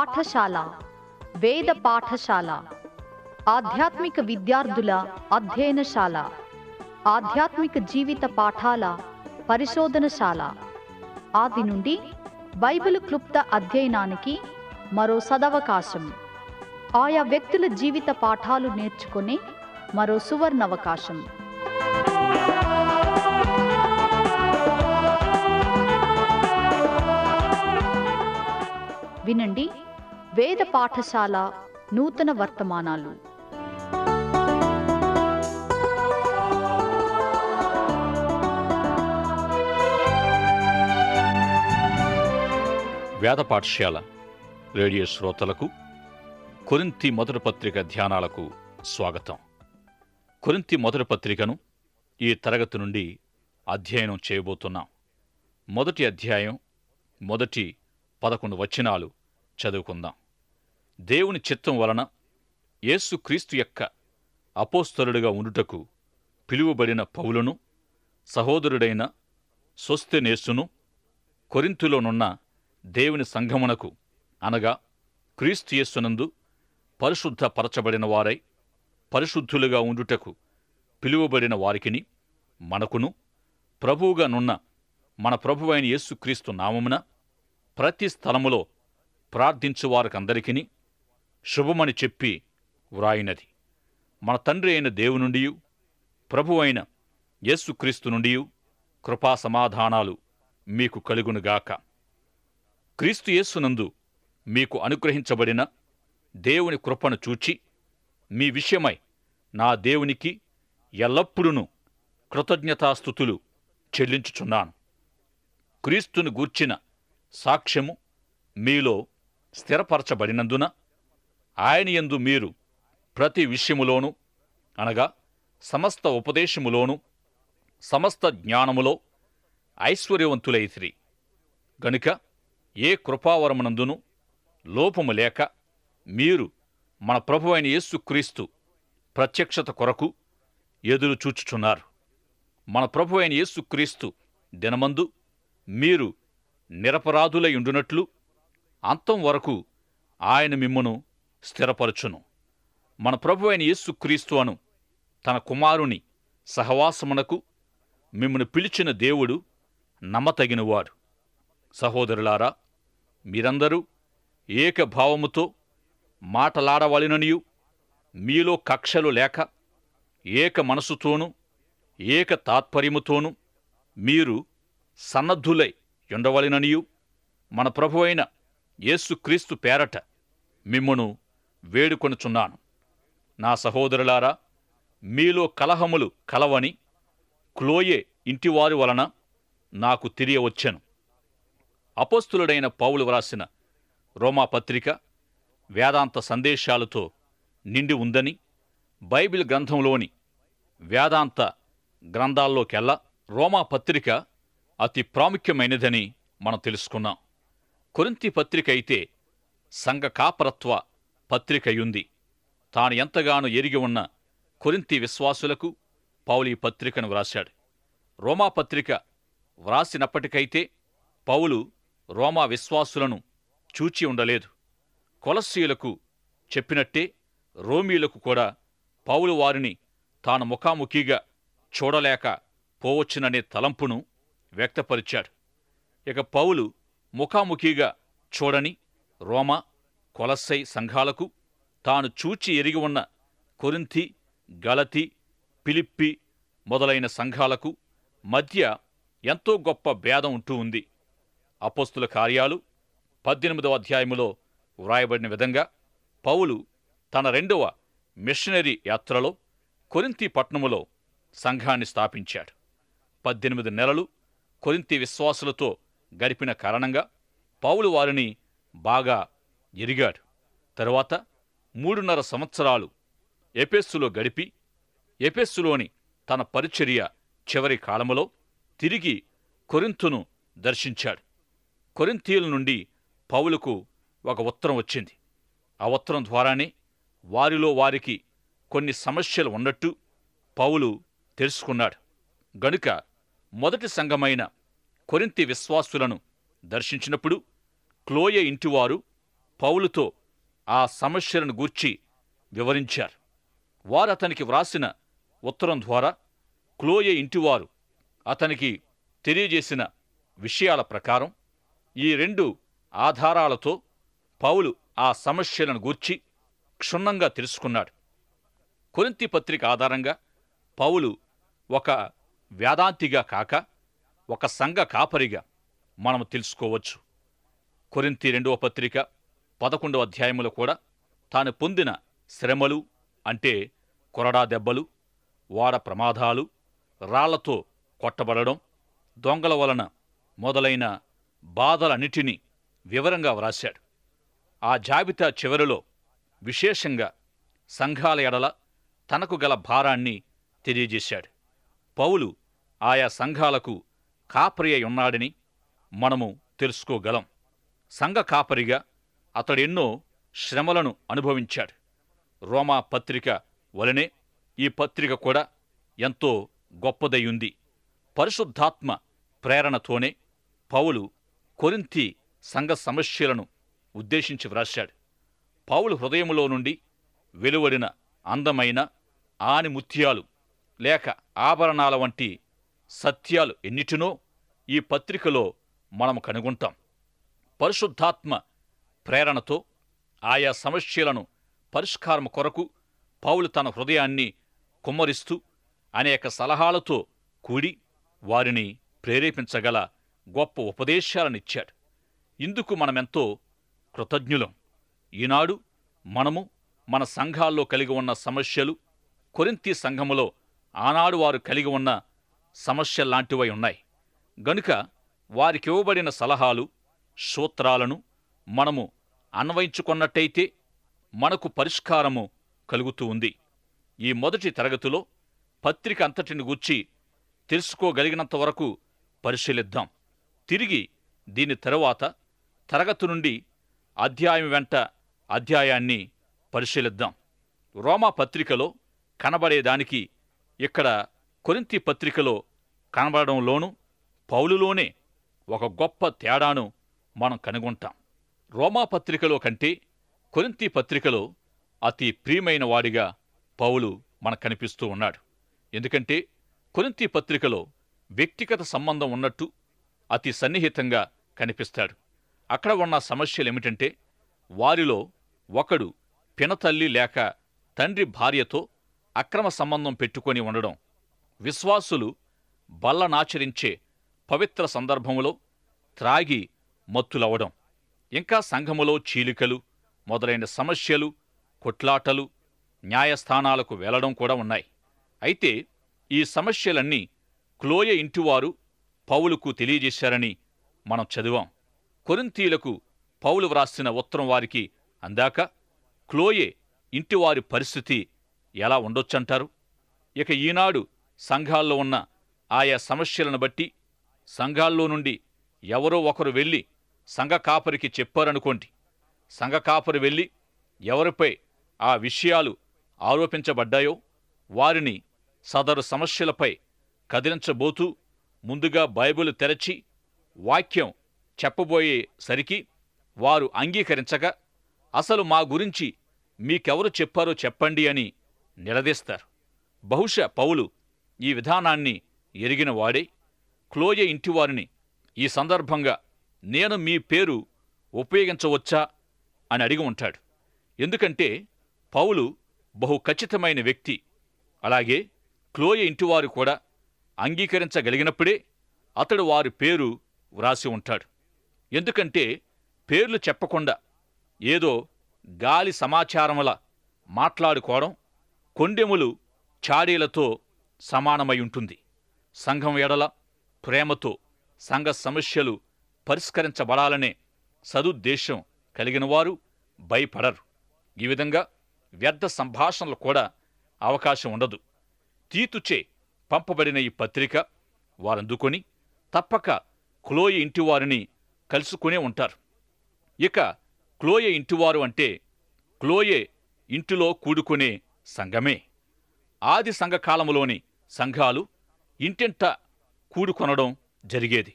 పాఠశాల, వేద పాఠశాల, ఆధ్యాత్మిక విద్యార్థుల అధ్యయనశాల, ఆధ్యాత్మిక జీవిత పాఠాల పరిశోధనశాల. ఆది నుండి బైబిల్ క్లుప్త అధ్యయనానికి మరో సదవకాశం. ఆయా వ్యక్తుల జీవిత పాఠాలు నేర్చుకునే మరో సువర్ణవకాశం. వినండి వేద పాఠశాల నూతన వర్తమానాలు. వేద పాఠశాల రేడియో శ్రోతలకు కొరింథీ మొదటి పత్రిక ధ్యానాలకు స్వాగతం. కొరింథీ మొదటి పత్రికను ఈ తరగతి నుండి అధ్యయనం చేయబోతున్నాం. మొదటి అధ్యాయం మొదటి 11 వచనాలు చదువుకుందాం. దేవుని చిత్తం వలన యేసుక్రీస్తు యొక్క అపోస్తలుడిగా ఉండుటకు పిలువబడిన పౌలును, సహోదరుడైన సోస్తెనేసును, కొరింథులోనున్న దేవుని సంఘమునకు అనగా క్రీస్తు యేసునందు పరిశుద్ధపరచబడిన వారై పరిశుద్ధులుగా ఉండుటకు పిలువబడిన వారికిని, మనకును ప్రభువుగా నున్న మన ప్రభువైన యేసుక్రీస్తు నామమున ప్రతి స్థలములో ప్రార్థించువారికందరికిని శుభమని చెప్పి వ్రాయినది. మన తండ్రి అయిన దేవుని నుండియు ప్రభువైన యేసుక్రీస్తు నుండియు కృపా సమాధానాలు మీకు కలుగునుగాక. క్రీస్తు యేసునందు మీకు అనుగ్రహించబడిన దేవుని కృపను చూచి మీ విషయమై నా దేవునికి ఎల్లప్పుడూ కృతజ్ఞతాస్తుతులు చెల్లించుచున్నాను. క్రీస్తును గూర్చిన సాక్ష్యము మీలో స్థిరపరచబడినందున ఆయన యందు మీరు ప్రతి విషయములోనూ అనగా సమస్త ఉపదేశములోనూ సమస్త జ్ఞానములో ఐశ్వర్యవంతులైతిరి. గనుక ఏ కృపావరమునందును లోపము లేక మీరు మన ప్రభువైన యేసుక్రీస్తు ప్రత్యక్షత కొరకు ఎదురు చూచుచున్నారు. మన ప్రభువైన యేసుక్రీస్తు దినమందు మీరు నిరపరాధులయుండునట్లు అంతం వరకు ఆయన మిమ్మును స్థిరపరచును. మన ప్రభువైన యేసుక్రీస్తు అను తన కుమారుని సహవాసమునకు మిమ్మును పిలిచిన దేవుడు నమ్మతగినవాడు. సహోదరులారా, మీరందరూ ఏకభావముతో మాటలాడవలెననియు మీలో కక్షలు లేక ఏక మనసుతోనూ ఏక తాత్పర్యముతోనూ మీరు సన్నద్ధులై ఉండవలెననియు మన ప్రభువైన యేసుక్రీస్తు పేరట మిమ్మును వేడుకొనుచున్నాను. నా సహోదరులారా, మీలో కలహములు కలవని క్లోయే ఇంటివారి వలన నాకు తెలియవచ్చెను. అపోస్తులుడైన పౌలు వ్రాసిన రోమాపత్రిక వేదాంత సందేశాలతో నిండి ఉందని బైబిల్ గ్రంథంలోని వేదాంత గ్రంథాల్లోకెల్లా రోమాపత్రిక అతి ప్రాముఖ్యమైనదని మనం తెలుసుకున్నాం. కొరింథీ పత్రిక అయితే సంఘ కాపరత్వ పత్రికయుంది. తాను ఎంతగానో ఎరిగి ఉన్న కొరింథీ విశ్వాసులకు పౌలు ఈ పత్రికను వ్రాశాడు. రోమాపత్రిక వ్రాసినప్పటికైతే పౌలు రోమా విశ్వాసులను చూచి ఉండలేదు. కొలస్సీయులకు చెప్పినట్టే రోమీయులకు కూడా పౌలు వారిని తాను ముఖాముఖిగా చూడలేక పోవచ్చుననే తలంపును వ్యక్తపరిచాడు. ఇక పౌలు ముఖాముఖిగా చూడని రోమా, కొలస్సై సంఘాలకు తాను చూచి ఎరిగి ఉన్న కొరింథీ, గలతీ, ఫిలిప్పీ మొదలైన సంఘాలకు మధ్య ఎంతో గొప్ప భేదం ఉంటూ ఉంది. అపోస్తుల కార్యాలు 18వ అధ్యాయములో వ్రాయబడిన విధంగా పౌలు తన 2వ మిషనరీ యాత్రలో కొరింథీ పట్టణములో సంఘాన్ని స్థాపించాడు. 18 నెలలు కొరింథీ విశ్వాసులతో గడిపిన కారణంగా పౌలు వారిని బాగా ఎరిగాడు. తరువాత 3.5 సంవత్సరాలు ఎఫెస్సులో గడిపి ఎఫెస్సులోని తన పరిచర్య చివరి కాలములో తిరిగి కొరింథును దర్శించాడు. కొరింథీయుల నుండి పౌలుకు ఒక ఉత్తరం వచ్చింది. ఆ ఉత్తరం ద్వారానే వారిలో వారికి కొన్ని సమస్యలు ఉన్నట్టు పౌలు తెలుసుకున్నాడు. గనుక మొదటి సంఘమైన కొరింథీ విశ్వాసులను దర్శించినప్పుడు క్లోయ ఇంటివారు పౌలుతో ఆ సమస్యలను గూర్చి వివరించారు. వారు అతనికి వ్రాసిన ఉత్తరం ద్వారా క్లోయే ఇంటివారు అతనికి తెలియజేసిన విషయాల ప్రకారం ఈ 2 ఆధారాలతో పౌలు ఆ సమస్యలను గూర్చి క్షుణ్ణంగా తెలుసుకున్నాడు. కొరింథీ పత్రిక ఆధారంగా పౌలు ఒక వేదాంతిగా కాక ఒక సంఘ కాపరిగా మనం తెలుసుకోవచ్చు. కొరింథీ 2వ పత్రిక 11వ అధ్యాయములో కూడా తాను పొందిన శ్రమలు అంటే కొరడా దెబ్బలు, వాడ ప్రమాదాలు, రాళ్లతో కొట్టబడడం, దొంగల వలన మొదలైన బాధలన్నిటినీ వివరంగా వ్రాశాడు. ఆ జాబితా చివరిలో విశేషంగా సంఘాల ఎడల తనకు గల భారాన్ని తెలియజేశాడు. పౌలు ఆయా సంఘాలకు కాపరి అయి ఉన్నాడని మనము తెలుసుకోగలం. సంఘ కాపరిగా అతడెన్నో శ్రమలను అనుభవించాడు. రోమా పత్రిక వలనే ఈ పత్రిక కూడా ఎంతో గొప్పదయ్యుంది. పరిశుద్ధాత్మ ప్రేరణతోనే పౌలు కొరింథీ సంఘ సమస్యలను ఉద్దేశించి వ్రాశాడు. పౌలు హృదయములో నుండి వెలువడిన అందమైన ఆనిముత్యాలు లేక ఆభరణాల వంటి సత్యాలు ఎన్నిటినో ఈ పత్రికలో మనము కనుగొంటాం. పరిశుద్ధాత్మ ప్రేరణతో ఆయా సమస్యలను పరిష్కారం కొరకు పౌలు తన హృదయాన్ని కుమ్మరిస్తూ అనేక సలహాలతో కూడి వారిని ప్రేరేపించగల గొప్ప ఉపదేశాలనిచ్చాడు. ఇందుకు మనమెంతో కృతజ్ఞులం. ఈనాడు మనము మన సంఘాల్లో కలిగి ఉన్న సమస్యలు కొరింథీ సంఘములో ఆనాడు వారు కలిగి ఉన్న సమస్యల్లాంటివై ఉన్నాయి. గనుక వారికివ్వబడిన సలహాలు, సూత్రాలను మనము అన్వయించుకున్నట్టయితే మనకు పరిష్కారము కలుగుతూ ఉంది. ఈ మొదటి తరగతిలో పత్రిక అంతటిని గూర్చి తెలుసుకోగలిగినంత వరకు పరిశీలిద్దాం. తిరిగి దీని తరువాత తరగతి నుండి అధ్యాయం వెంట అధ్యాయాన్ని పరిశీలిద్దాం. రోమా పత్రికలో కనబడేదానికి ఇక్కడ కొరింథీ పత్రికలో కనబడడంలోనూ పౌలులోనే ఒక గొప్ప తేడాను మనం కనుగొంటాం. రోమా పత్రికలో కంటే కొరింథీ పత్రికలో అతి ప్రియమైన వాడిగా పౌలు మనకు కనిపిస్తూ ఉన్నాడు. ఎందుకంటే కొరింథీ పత్రికలో వ్యక్తిగత సంబంధం ఉన్నట్టు అతి సన్నిహితంగా కనిపిస్తాడు. అక్కడ ఉన్న సమస్యలేమిటంటే వారిలో ఒకడు పినతల్లి లేక తండ్రి భార్యతో అక్రమ సంబంధం పెట్టుకొని ఉండడం, విశ్వాసులు బల్లనాచరించే పవిత్ర సందర్భములో త్రాగి మత్తులవడం, ఇంకా సంఘములో చీలికలు మొదలైన సమస్యలు, కొట్లాటలు, న్యాయస్థానాలకు వెళ్లడం కూడా ఉన్నాయి. అయితే ఈ సమస్యలన్నీ క్లోయే ఇంటివారు పౌలుకు తెలియజేశారని మనం చదివాం. కొరింథీలకు పౌలు వ్రాసిన ఉత్తరం వారికి అందాక క్లోయే ఇంటివారి పరిస్థితి ఎలా ఉండొచ్చంటారు? ఇక ఈనాడు సంఘాల్లో ఉన్న ఆయా సమస్యలను బట్టి సంఘాల్లో నుండి ఎవరో ఒకరు వెళ్ళి సంఘ కాపరికి చెప్పారనుకోండి. సంఘ కాపరి వెళ్ళి ఎవరిపై ఆ విషయాలు ఆరోపించబడ్డాయో వారిని సదరు సమస్యలపై కదిలించబోతూ ముందుగా బైబిలు తెరచి వాక్యం చెప్పబోయేసరికి వారు అంగీకరించగా అసలు మా గురించి మీకెవరు చెప్పారో చెప్పండి అని నిలదీస్తారు. బహుశా పౌలు ఈ విధానాన్ని ఎరిగిన వాడే క్లోయే ఇంటివారిని ఈ సందర్భంగా నేను మీ పేరు ఉపయోగించవచ్చా అని అడిగి ఉంటాడు. ఎందుకంటే పౌలు బహు ఖచ్చితమైన వ్యక్తి. అలాగే క్లోయే ఇంటివారు కూడా అంగీకరించగలిగినప్పుడే అతడు వారి పేరు వ్రాసి ఉంటాడు. ఎందుకంటే పేర్లు చెప్పకుండా ఏదో గాలి సమాచారముల మాట్లాడుకోవడం కొండెములు చాడీలతో సమానమై ఉంటుంది. సంఘం ఎడల ప్రేమతో సంఘ సమస్యలు పరిష్కరించబడాలనే సదుద్దేశం కలిగినవారు భయపడరు. ఈ విధంగా వ్యర్థ సంభాషణలు కూడా అవకాశం ఉండదు. తీతుచే పంపబడిన ఈ పత్రిక వారందుకొని తప్పక క్లోయే ఇంటివారిని కలుసుకునే ఉంటారు. ఇక క్లోయే ఇంటివారు అంటే క్లోయే ఇంటిలో కూడుకునే సంఘమే. ఆది సంఘకాలములోని సంఘాలు ఇంటింట కూడుకొనడం జరిగేది.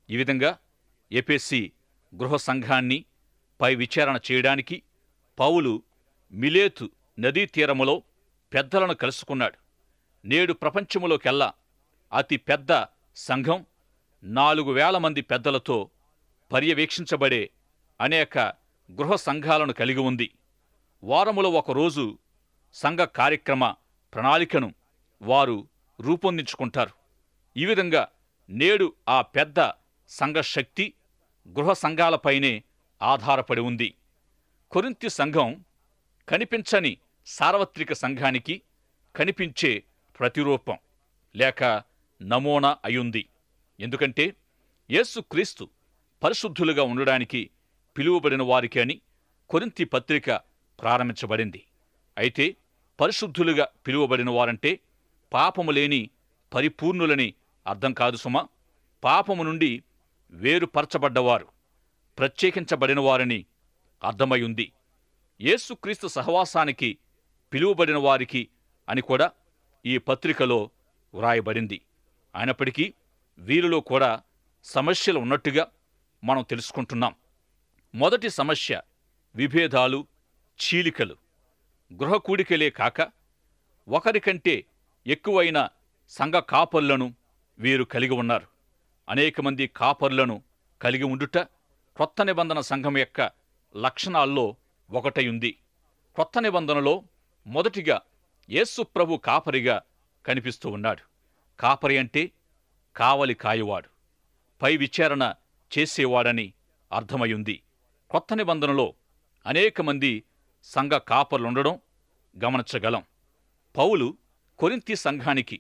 ఈ విధంగా ఎఫెసీ గృహ సంఘాన్ని, పై విచారణ చేయడానికి పౌలు మిలేతు నదీ తీరములో పెద్దలను కలుసుకున్నాడు. నేడు ప్రపంచములోకెల్లా అతి పెద్ద సంఘం 4,000 మంది పెద్దలతో పర్యవేక్షించబడే అనేక గృహ సంఘాలను కలిగి ఉంది. వారములో ఒకరోజు సంఘ కార్యక్రమ ప్రణాళికను వారు రూపొందించుకుంటారు. ఈ విధంగా నేడు ఆ పెద్ద సంఘ శక్తి గృహ సంఘాలపైనే ఆధారపడి ఉంది. కొరింథీ సంఘం కనిపించని సార్వత్రిక సంఘానికి కనిపించే ప్రతిరూపం లేక నమూనా అయుంది. ఎందుకంటే యేసుక్రీస్తు పరిశుద్ధులుగా ఉండడానికి పిలువబడిన వారికి అని కొరింథీ పత్రిక ప్రారంభించబడింది. అయితే పరిశుద్ధులుగా పిలువబడిన వారంటే పాపము లేని పరిపూర్ణులని అర్థం కాదు సుమా. పాపము నుండి వేరుపరచబడ్డవారు, ప్రత్యేకించబడిన వారని అర్థమయ్యుంది. యేసుక్రీస్తు సహవాసానికి పిలువబడిన వారికి అని కూడా ఈ పత్రికలో వ్రాయబడింది. అయినప్పటికీ వీరిలో కూడా సమస్యలు ఉన్నట్టుగా మనం తెలుసుకుంటున్నాం. మొదటి సమస్య విభేదాలు, చీలికలు. గృహ కూడికలే కాక ఒకరికంటే ఎక్కువైన సంఘ కాపరులను వీరు కలిగి ఉన్నారు. అనేక మంది కాపరులను కలిగి ఉండుట క్రొత్త నిబంధన సంఘం యొక్క లక్షణాల్లో ఒకటై ఉంది. క్రొత్త నిబంధనలో మొదటిగా యేసు ప్రభు కాపరిగా కనిపిస్తూ ఉన్నాడు. కాపరి అంటే కావలి కాయువాడు, పై విచారణ చేసేవాడని అర్థమయ్యుంది. క్రొత్త నిబంధనలో అనేక మంది సంఘ కాపరులుండడం గమనించగలం. పౌలు కొరింథీ సంఘానికి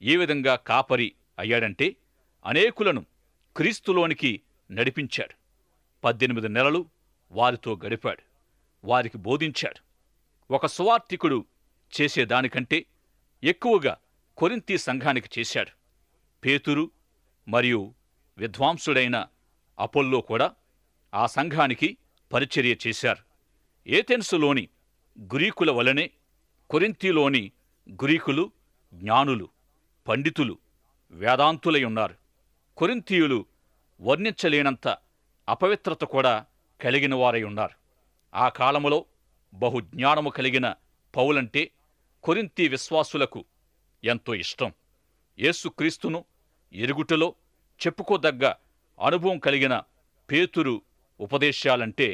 ఏ విధంగా కాపరి అయ్యాడంటే అనేకులను క్రీస్తులోనికి నడిపించాడు. 18 నెలలు వారితో గడిపాడు, వారికి బోధించాడు. ఒక సువార్తికుడు చేసేదానికంటే ఎక్కువగా కొరింథీ సంఘానికి చేశాడు. పేతురు మరియు విద్వాంసుడైన అపొల్లో కూడా ఆ సంఘానికి పరిచర్య చేశారు. ఏథెన్సులోని గ్రీకుల వలనే కొరింథీలోని గ్రీకులు జ్ఞానులు, పండితులు, వేదాంతులై ఉన్నారు. కొరింథీయులు వర్ణించలేనంత అపవిత్రత కూడా కలిగిన వారై ఉన్నారు. ఆ కాలములో బహుజ్ఞానము కలిగిన పౌలంటే కొరింథీ విశ్వాసులకు ఎంతో ఇష్టం. యేసుక్రీస్తును ఎరుగుటలో చెప్పుకోదగ్గ అనుభవం కలిగిన పేతురు ఉపదేశాలంటే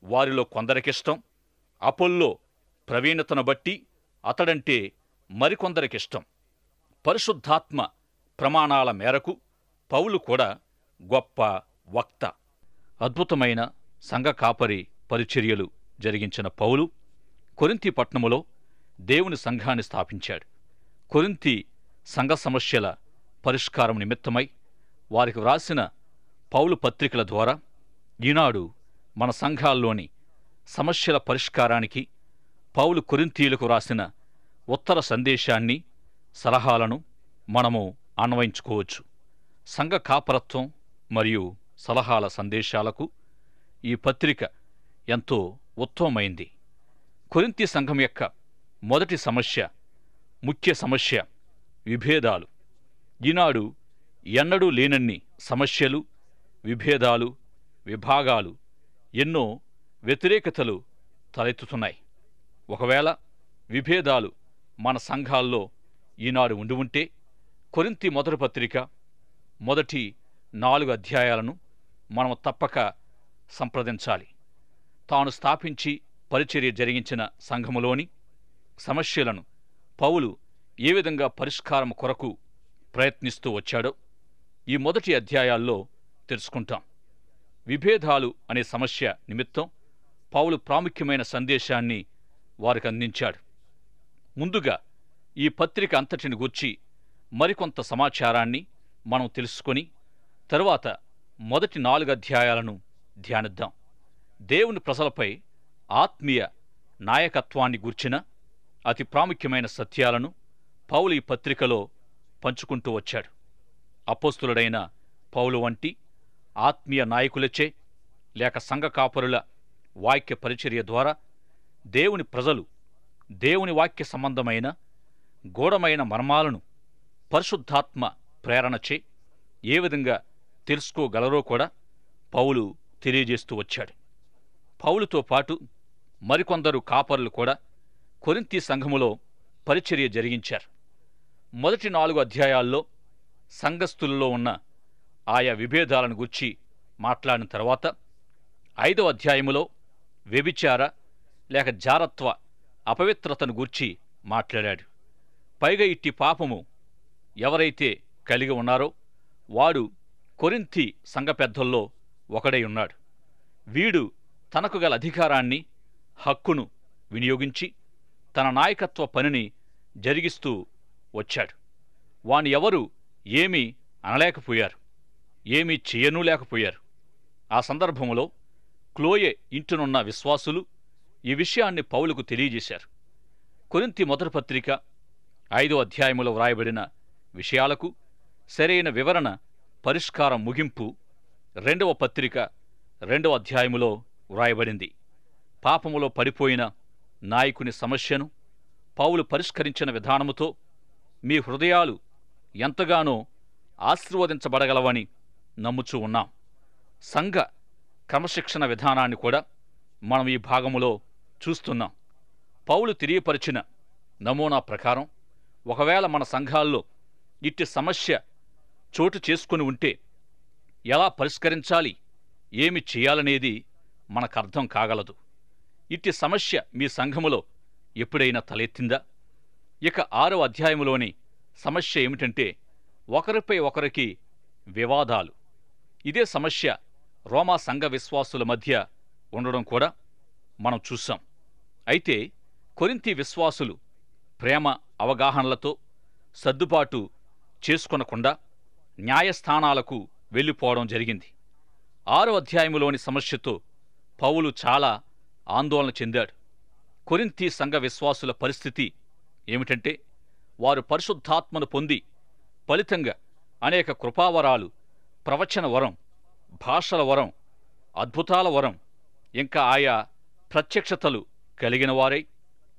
వారిలో కొందరికిష్టం. అపొల్లో ప్రవీణతను బట్టి అతడంటే మరికొందరికిష్టం. పరిశుద్ధాత్మ ప్రమాణాల మేరకు పౌలు కూడా గొప్ప వక్త. అద్భుతమైన సంఘ కాపరి పరిచర్యలు జరిగించిన పౌలు కొరింథీ పట్టణములో దేవుని సంఘాన్ని స్థాపించాడు. కొరింథీ సంఘ సమస్యల పరిష్కారం నిమిత్తమై వారికి వ్రాసిన పౌలు పత్రికల ద్వారా ఈనాడు మన సంఘాల్లోని సమస్యల పరిష్కారానికి పౌలు కొరింథీయులకు రాసిన ఉత్తర సందేశాన్ని, సలహాలను మనము అన్వయించుకోవచ్చు. సంఘ కాపరత్వం మరియు సలహాల సందేశాలకు ఈ పత్రిక ఎంతో ఉత్తమమైంది. కొరింథీ సంఘం యొక్క మొదటి సమస్య, ముఖ్య సమస్య విభేదాలు. ఈనాడు ఎన్నడూ లేనన్ని సమస్యలు, విభేదాలు, విభాగాలు, ఎన్నో వ్యతిరేకతలు తలెత్తుతున్నాయి. ఒకవేళ విభేదాలు మన సంఘాల్లో ఈనాడు ఉండి ఉంటే కొరింథీ మొదటి పత్రిక మొదటి 4 అధ్యాయాలను మనం తప్పక సంప్రదించాలి. తాను స్థాపించి పరిచర్య జరిగించిన సంఘములోని సమస్యలను పౌలు ఏ విధంగా పరిష్కారం కొరకు ప్రయత్నిస్తూ వచ్చాడో ఈ మొదటి అధ్యాయాల్లో తెలుసుకుంటాం. విభేదాలు అనే సమస్య నిమిత్తం పౌలు ప్రాముఖ్యమైన సందేశాన్ని వారికి అందించాడు. ముందుగా ఈ పత్రిక అంతటిని గూర్చి మరికొంత సమాచారాన్ని మనం తెలుసుకొని తరువాత మొదటి 4 అధ్యాయాలను ధ్యానిద్దాం. దేవుని ప్రజలపై ఆత్మీయ నాయకత్వాన్ని గూర్చిన అతి ప్రాముఖ్యమైన సత్యాలను పౌలు ఈ పత్రికలో పంచుకుంటూ వచ్చాడు. అపోస్తులుడైన పౌలు వంటి ఆత్మీయ నాయకులచే లేక సంఘ కాపరుల వాక్య పరిచర్య ద్వారా దేవుని ప్రజలు దేవుని వాక్య సంబంధమైన గూఢమైన మర్మాలను పరిశుద్ధాత్మ ప్రేరణచే ఏ విధంగా తెలుసుకోగలరో కూడా పౌలు తెలియజేస్తూ వచ్చాడు. పౌలుతో పాటు మరికొందరు కాపరులు కూడా కొరింథీ సంఘములో పరిచర్య జరిగించారు. మొదటి 4 అధ్యాయాల్లో సంఘస్థులలో ఉన్న ఆయా విభేదాలను గురించి మాట్లాడిన తర్వాత 5వ అధ్యాయములో వ్యభిచార లేక జారత్వ అపవిత్రతను గూర్చి మాట్లాడాడు. పైగా ఇట్టి పాపము ఎవరైతే కలిగి ఉన్నారో వాడు కొరింథీ సంఘ పెద్దల్లో ఒకడై ఉన్నాడు. వీడు తనకు గల అధికారాన్ని, హక్కును వినియోగించి తన నాయకత్వ పనిని జరిగిస్తూ వచ్చాడు. వాని ఎవరు ఏమీ అనలేకపోయారు, ఏమీ చేయనూ లేకపోయారు. ఆ సందర్భంలో క్లోయే ఇంటినున్న విశ్వాసులు ఈ విషయాన్ని పౌలుకు తెలియజేశారు. కొరింథీ మొదటి పత్రిక 5వ అధ్యాయములో వ్రాయబడిన విషయాలకు సరైన వివరణ, పరిష్కారం, ముగింపు 2వ పత్రిక 2వ అధ్యాయములో వ్రాయబడింది. పాపములో పడిపోయిన నాయకుని సమస్యను పౌలు పరిష్కరించిన విధానముతో మీ హృదయాలు ఎంతగానో ఆశీర్వదించబడగలవని నమ్ముచూ ఉన్నాం. సంఘ క్రమశిక్షణ విధానాన్ని కూడా మనం ఈ భాగములో చూస్తున్నాం. పౌలు తెలియపరిచిన నమూనా ప్రకారం ఒకవేళ మన సంఘాల్లో ఇట్టి సమస్య చోటు చేసుకుని ఉంటే ఎలా పరిష్కరించాలి, ఏమి చేయాలనేది మనకర్థం కాగలదు. ఇట్టి సమస్య మీ సంఘములో ఎప్పుడైనా తలెత్తిందా? ఇక 6వ అధ్యాయములోని సమస్య ఏమిటంటే ఒకరిపై ఒకరికి వివాదాలు. ఇదే సమస్య రోమా సంఘ విశ్వాసుల మధ్య ఉండడం కూడా మనం చూసాం. అయితే కొరింథీ విశ్వాసులు ప్రేమ అవగాహనలతో సర్దుబాటు చేసుకొనకుండా న్యాయస్థానాలకు వెళ్ళిపోవడం జరిగింది. 6వ అధ్యాయములోని సమస్యతో పౌలు చాలా ఆందోళన చెందాడు. కొరింథీ సంఘ విశ్వాసుల పరిస్థితి ఏమిటంటే వారు పరిశుద్ధాత్మను పొంది ఫలితంగా అనేక కృపావరాలు, ప్రవచన వరం, భాషల వరం, అద్భుతాల వరం, ఇంకా ఆయా ప్రత్యక్షతలు కలిగిన వారై,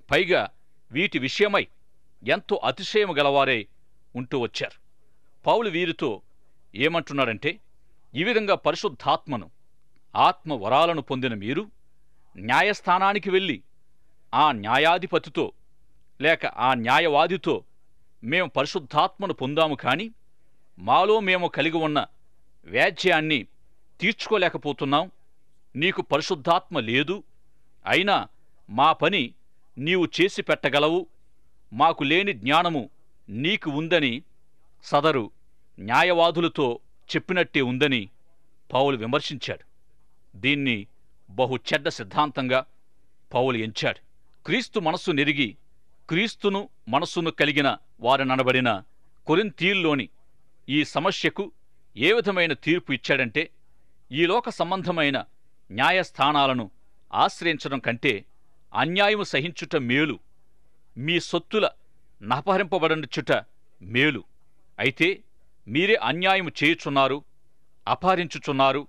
పైగా వీటి విషయమై ఎంతో అతిశయము గలవారై ఉంటూ వచ్చారు. పౌలు వీరితో ఏమంటున్నాడంటే, ఈ విధంగా పరిశుద్ధాత్మను, ఆత్మ వరాలను పొందిన మీరు న్యాయస్థానానికి వెళ్ళి ఆ న్యాయాధిపతితో లేక ఆ న్యాయవాదితో మేము పరిశుద్ధాత్మను పొందాము, కాని మాలో మేము కలిగి ఉన్న వ్యాజ్యాన్ని తీర్చుకోలేకపోతున్నాం. నీకు పరిశుద్ధాత్మ లేదు, అయినా మా పని నీవు చేసి పెట్టగలవు, మాకు లేని జ్ఞానము నీకు ఉందని సదరు న్యాయవాదులతో చెప్పినట్టే ఉందని పౌలు విమర్శించాడు. దీన్ని బహు చెడ్డ సిద్ధాంతంగా పౌలు ఎంచాడు. క్రీస్తు మనస్సు నెరిగి క్రీస్తును మనస్సును కలిగిన వారననబడిన కొరింథీల్లోని ఈ సమస్యకు ఏ విధమైన తీర్పు ఇచ్చాడంటే, ఈ లోక సంబంధమైన న్యాయస్థానాలను ఆశ్రయించడం కంటే అన్యాయము సహించుట మేలు, మీ సొత్తుల నపహరింపబడనుచుట మేలు. అయితే మీరే అన్యాయము చేయుచున్నారు, అపహరించుచున్నారు,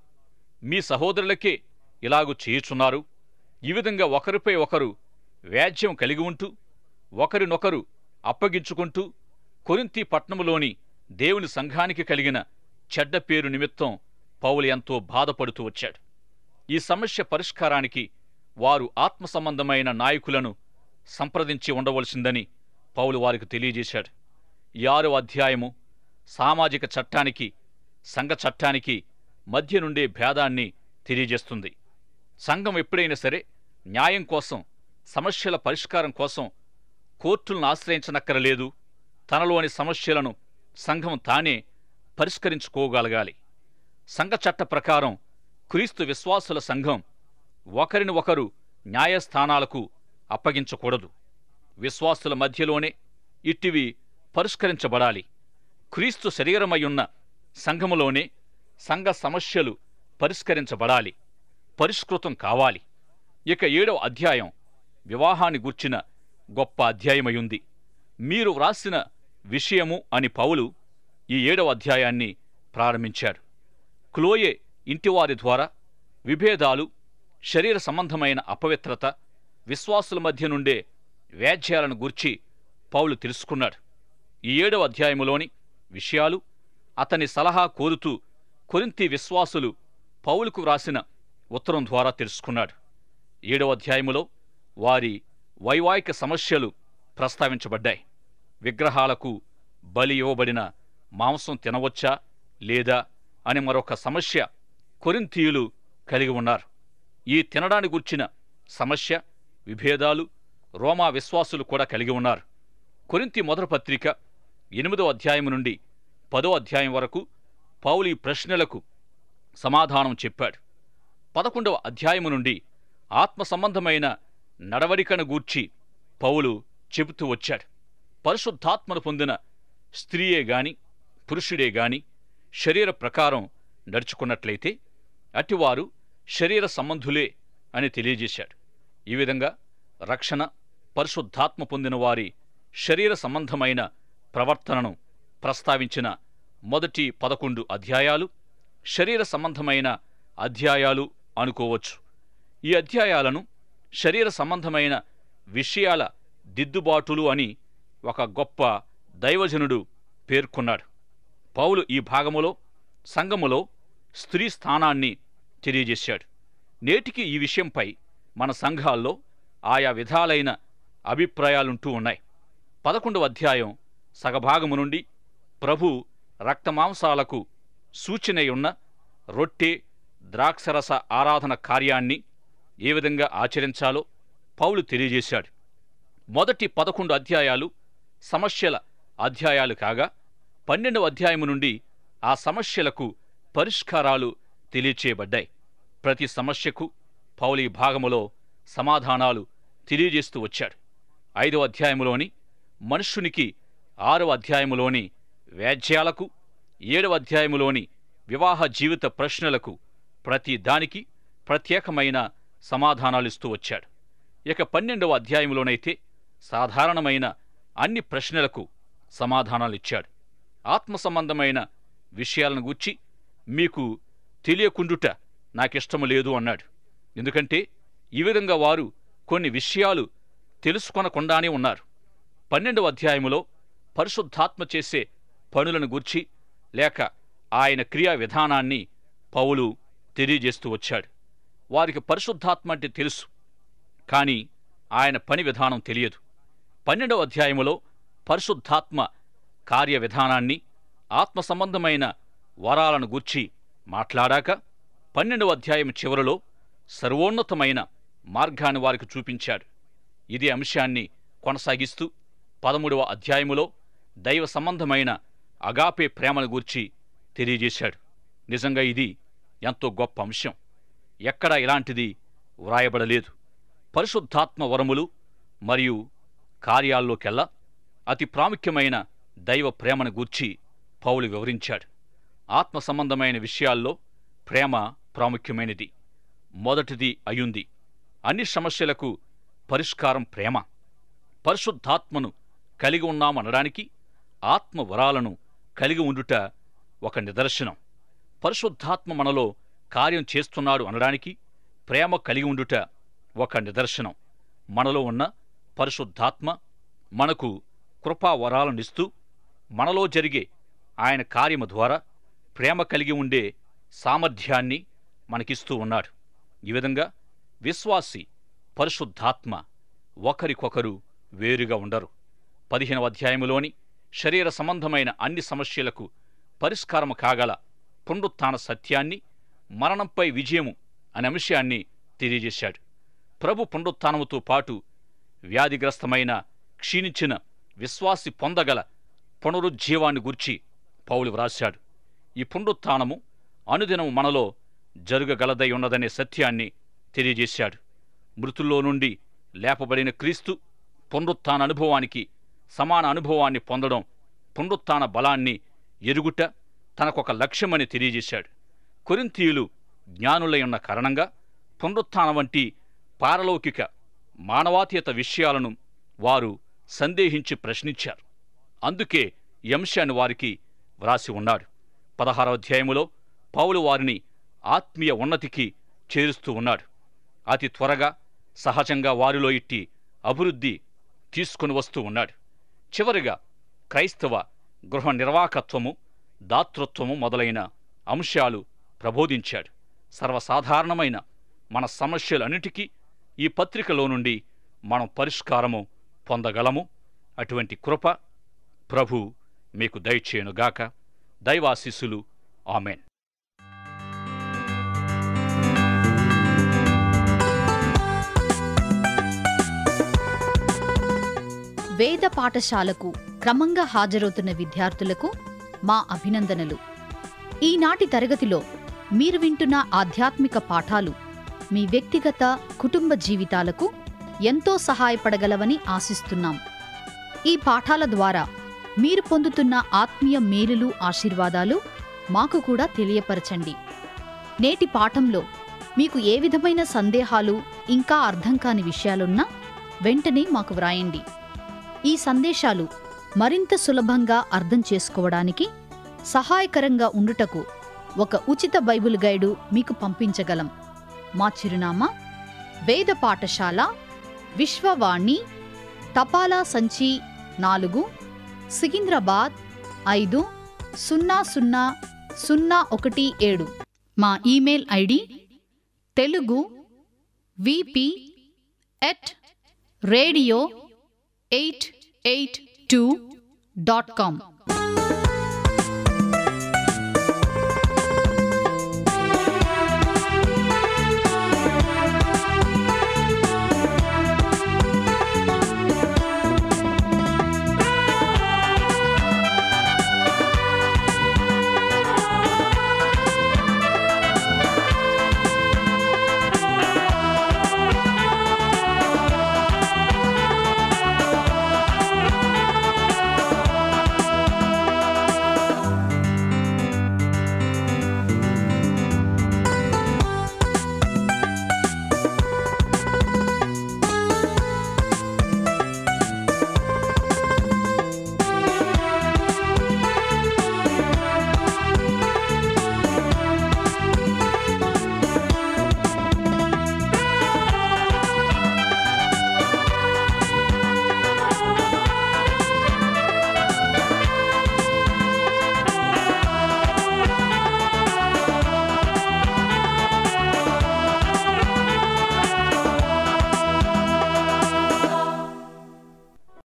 మీ సహోదరులకే ఇలాగు చేయుచున్నారు. ఈ విధంగా ఒకరిపై ఒకరు వ్యాజ్యం కలిగి ఉంటూ ఒకరినొకరు అప్పగించుకుంటూ కొరింథీ పట్టణములోని దేవుని సంఘానికి కలిగిన చెడ్డ పేరు నిమిత్తం పౌలు ఎంతో బాధపడుతూ వచ్చాడు. ఈ సమస్య పరిష్కారానికి వారు ఆత్మ సంబంధమైన నాయకులను సంప్రదించి ఉండవలసిందని పౌలు వారికి తెలియజేశాడు. ఈ 6వ అధ్యాయము సామాజిక చట్టానికి, సంఘ చట్టానికి మధ్య నుండే భేదాన్ని తెలియజేస్తుంది. సంఘం ఎప్పుడైనా సరే న్యాయం కోసం, సమస్యల పరిష్కారం కోసం కోర్టులను ఆశ్రయించనక్కరలేదు. తనలోని సమస్యలను సంఘం తానే పరిష్కరించుకోగలగాలి. సంఘ చట్ట ప్రకారం క్రీస్తు విశ్వాసుల సంఘం ఒకరిని ఒకరు న్యాయస్థానాలకు అప్పగించకూడదు. విశ్వాసుల మధ్యలోనే ఇట్టివి పరిష్కరించబడాలి. క్రీస్తు శరీరమయ్యున్న సంఘములోనే సంఘ సమస్యలు పరిష్కరించబడాలి, పరిష్కృతం కావాలి. ఇక 7వ అధ్యాయం వివాహాన్ని గూర్చిన గొప్ప అధ్యాయమయుంది. మీరు వ్రాసిన విషయము అని పౌలు ఈ 7వ అధ్యాయాన్ని ప్రారంభించాడు. క్లోయే ఇంటివారి ద్వారా విభేదాలు, శరీర సంబంధమైన అపవిత్రత, విశ్వాసుల మధ్య నుండే వ్యాజ్యాలను గూర్చి పౌలు తెలుసుకున్నాడు. ఈ 7వ అధ్యాయములోని విషయాలు అతని సలహా కోరుతూ కొరింథీ విశ్వాసులు పౌలుకు వ్రాసిన ఉత్తరం ద్వారా తెలుసుకున్నాడు. 7వ అధ్యాయములో వారి వైవాహిక సమస్యలు ప్రస్తావించబడ్డాయి. విగ్రహాలకు బలి ఇవ్వబడిన మాంసం తినవచ్చా లేదా అని మరొక సమస్య కొరింథీయులు కలిగి ఉన్నారు. ఈ తినడానికి గుర్చిన సమస్య, విభేదాలు రోమా విశ్వాసులు కూడా కలిగి ఉన్నారు. కొరింథీ మొదటి పత్రిక 8వ అధ్యాయం నుండి 10వ అధ్యాయం వరకు పౌలు ఈ ప్రశ్నలకు సమాధానం చెప్పాడు. 11వ అధ్యాయము నుండి ఆత్మ సంబంధమైన నడవడికను గూర్చి పౌలు చెబుతూ వచ్చాడు. పరిశుద్ధాత్మను పొందిన స్త్రీయే గాని పురుషుడే గాని శరీర ప్రకారం నడుచుకున్నట్లయితే అటివారు శరీర సంబంధులే అని తెలియజేశాడు. ఈ విధంగా రక్షణ పరిశుద్ధాత్మ పొందిన వారి శరీర సంబంధమైన ప్రవర్తనను ప్రస్తావించిన మొదటి 11 అధ్యాయాలు శరీర సంబంధమైన అధ్యాయాలు అనుకోవచ్చు. ఈ అధ్యాయాలను శరీర సంబంధమైన విషయాల దిద్దుబాటులు అని ఒక గొప్ప దైవజనుడు పేర్కొన్నాడు. పౌలు ఈ భాగములో సంఘములో స్త్రీ స్థానాన్ని తెలియజేశాడు. నేటికి ఈ విషయంపై మన సంఘాల్లో ఆయా విధాలైన అభిప్రాయాలుంటూ ఉన్నాయి. 11వ అధ్యాయం సగభాగము నుండి ప్రభు రక్తమాంసాలకు సూచనయున్న రొట్టె ద్రాక్షరస ఆరాధన కార్యాన్ని ఏ విధంగా ఆచరించాలో పౌలు తెలియజేశాడు. మొదటి 11 అధ్యాయాలు సమస్యల అధ్యాయాలు కాగా 12వ అధ్యాయము నుండి ఆ సమస్యలకు పరిష్కారాలు తెలియచేయబడ్డాయి. ప్రతి సమస్యకు పౌలు ఈ భాగములో సమాధానాలు తెలియజేస్తూ వచ్చాడు. 5వ అధ్యాయములోని మనుష్యునికి 6వ అధ్యాయములోని వ్యాజ్యాలకు 7వ అధ్యాయములోని వివాహ జీవిత ప్రశ్నలకు ప్రతి దానికి ప్రత్యేకమైన సమాధానాలిస్తూ వచ్చాడు. ఇక 12వ అధ్యాయములోనైతే సాధారణమైన అన్ని ప్రశ్నలకు సమాధానాలిచ్చాడు. ఆత్మ సంబంధమైన విషయాలను గూర్చి మీకు తెలియకుండుట నాకిష్టము లేదు అన్నాడు. ఎందుకంటే ఈ విధంగా వారు కొన్ని విషయాలు తెలుసుకొనకుండానే ఉన్నారు. 12వ అధ్యాయములో పరిశుద్ధాత్మ చేసే పనులను గూర్చి లేక ఆయన క్రియా విధానాన్ని పౌలు తెలియజేస్తూ వచ్చాడు. వారికి పరిశుద్ధాత్మ అంటే తెలుసు, కానీ ఆయన పని విధానం తెలియదు. 12వ అధ్యాయములో పరిశుద్ధాత్మ కార్య విధానాన్ని ఆత్మ సంబంధమైన వరాలను గూర్చి మాట్లాడాక 12వ అధ్యాయం చివరిలో సర్వోన్నతమైన మార్గాన్ని వారికి చూపించాడు. ఇదే అంశాన్ని కొనసాగిస్తూ 13వ అధ్యాయములో దైవ సంబంధమైన అగాపే ప్రేమను గూర్చి తెలియజేశాడు. నిజంగా ఇది ఎంతో గొప్ప అంశం. ఎక్కడా ఇలాంటిది వ్రాయబడలేదు. పరిశుద్ధాత్మ వరములు మరియు కార్యాల్లోకెల్లా అతి ప్రాముఖ్యమైన దైవ ప్రేమను గూర్చి పౌలు వివరించాడు. ఆత్మ సంబంధమైన విషయాల్లో ప్రేమ ప్రాముఖ్యమైనది, మొదటిది అయుంది. అన్ని సమస్యలకు పరిష్కారం ప్రేమ. పరిశుద్ధాత్మను కలిగి ఉన్నామనడానికి ఆత్మ వరాలను కలిగి ఉండుట ఒక నిదర్శనం. పరిశుద్ధాత్మ మనలో కార్యం చేస్తున్నాడు అనడానికి ప్రేమ కలిగి ఉండుట ఒక నిదర్శనం. మనలో ఉన్న పరిశుద్ధాత్మ మనకు కృపా వరాలనిస్తూ మనలో జరిగే ఆయన కార్యము ద్వారా ప్రేమ కలిగి ఉండే సామర్థ్యాన్ని మనకిస్తూ ఉన్నాడు. ఈ విధంగా విశ్వాసి పరిశుద్ధాత్మ ఒకరికొకరు వేరుగా ఉండరు. 15వ అధ్యాయములోని శరీర సంబంధమైన అన్ని సమస్యలకు పరిష్కారము కాగల పునరుత్థాన సత్యాన్ని, మరణంపై విజయము అనే అంశాన్ని తెలియజేశాడు. ప్రభు పునరుత్థానముతో పాటు వ్యాధిగ్రస్తమైన క్షీణించిన విశ్వాసి పొందగల పునరుజ్జీవాన్ని గూర్చి పౌలు వ్రాశాడు. ఈ పునరుత్థానము అనుదినము మనలో జరగగలదై ఉన్నదనే సత్యాన్ని తెలియజేశాడు. మృతుల్లో నుండి లేపబడిన క్రీస్తు పునరుత్థాన అనుభవానికి సమాన అనుభవాన్ని పొందడం, పునరుత్థాన బలాన్ని ఎరుగుట తనకొక లక్ష్యమని తెలియజేశాడు. కొరింథీయులు జ్ఞానులై ఉన్న కారణంగా పునరుత్థానం వంటి పారలౌకిక మానవాతీత విషయాలను వారు సందేహించి ప్రశ్నించారు. అందుకే ఈ అంశాన్ని వారికి వ్రాసి ఉన్నాడు. 16వ అధ్యాయములో పౌలు వారిని ఆత్మీయ ఉన్నతికి చేరుస్తూ ఉన్నాడు. అతి త్వరగా సహజంగా వారిలో ఇట్టి అభివృద్ధి తీసుకుని వస్తూ ఉన్నాడు. చివరిగా క్రైస్తవ గృహ నిర్వాహకత్వము, దాతృత్వము మొదలైన అంశాలు ప్రబోధించాడు. సర్వసాధారణమైన మన సమస్యలన్నిటికీ ఈ పత్రికలో నుండి మనం పరిష్కారము పొందగలము. అటువంటి కృప ప్రభు మీకు దయచేయునుగాక. దైవాశీస్సులు. ఆమెన్. వేద పాఠశాలకు క్రమంగా హాజరవుతున్న విద్యార్థులకు మా అభినందనలు. ఈనాటి తరగతిలో మీరు వింటున్న ఆధ్యాత్మిక పాఠాలు మీ వ్యక్తిగత కుటుంబ జీవితాలకు ఎంతో సహాయపడగలవని ఆశిస్తున్నాం. ఈ పాఠాల ద్వారా మీరు పొందుతున్న ఆత్మీయ మేలులు, ఆశీర్వాదాలు మాకు కూడా తెలియపరచండి. నేటి పాఠంలో మీకు ఏ విధమైన సందేహాలు, ఇంకా అర్థం కాని విషయాలున్నా వెంటనే మాకు వ్రాయండి. ఈ సందేశాలు మరింత సులభంగా అర్థం చేసుకోవడానికి సహాయకరంగా ఉండుటకు ఒక ఉచిత బైబిల్ గైడు మీకు పంపించగలం. మా చిరునామా: వేద పాఠశాల, విశ్వవాణి, తపాలా సంచి 4, సికింద్రాబాద్ 500017. మా ఈమెయిల్ ఐడి telugu@radio882.com.